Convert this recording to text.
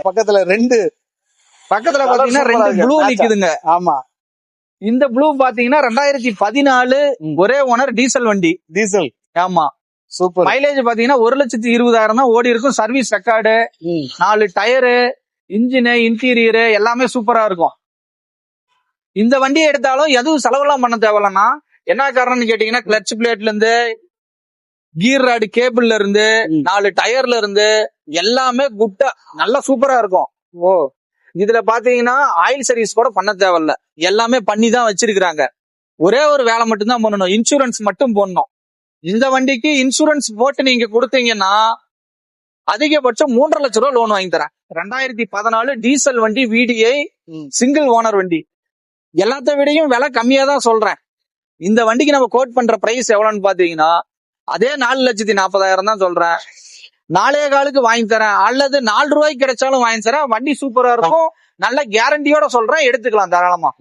பக்கத்துல பாத்தீங்கன்னா 2 ப்ளூ நிக்குதுங்க. ஆமா, இந்த ப்ளூ பாத்தீங்கன்னா 2014 ஒரே ஓனர் டீசல் வண்டி. டீசல். ஆமா, சூப்பர். மைலேஜ் பாத்தீங்கன்னா 1,20,000 தான் ஓடி இருக்கும். Service record, 4 tyre, engine, interior எல்லாமே சூப்பரா இருக்கும். இந்த வண்டியை எடுத்தாலும் எதுவும் செலவெல்லாம் பண்ண தேவையில்லன்னா, என்ன காரணம்னு கேட்டீங்கன்னா, கிளட்ச் பிளேட்ல இருந்து, கீர் ராடு கேபிள்ல இருந்து, 4 டயர்ல இருந்து எல்லாமே குட்டா நல்லா சூப்பரா இருக்கும். ஓ, இதுல பாத்தீங்கன்னா ஆயில் சர்வீஸ் கூட பண்ண தேவையில்ல, எல்லாமே பண்ணி தான் வச்சிருக்காங்க. ஒரே ஒரு வேலை மட்டும் தான் பண்ணணும், இன்சூரன்ஸ் மட்டும் போடணும். இந்த வண்டிக்கு இன்சூரன்ஸ் போட்டு நீங்க கொடுத்தீங்கன்னா அதிகபட்சம் 3.5 லட்சம் ரூபாய் லோன் வாங்கி தரேன். 2014 டீசல் வண்டி, VDI, சிங்கிள் ஓனர் வண்டி. எல்லாத்த விடையும் விலை கம்மியா தான் சொல்றேன். இந்த வண்டிக்கு நம்ம கோட் பண்ற பிரைஸ் எவ்வளவுன்னு பாத்தீங்கன்னா அதே 4,40,000 தான் சொல்றேன். 4.25 வாங்கி தரேன், அல்லது 4 ரூபாய்க்கு கிடைச்சாலும் வாங்கி தரேன். வண்டி சூப்பரா இருக்கும், நல்ல கேரண்டியோட சொல்றேன், எடுத்துக்கலாம் தாராளமா.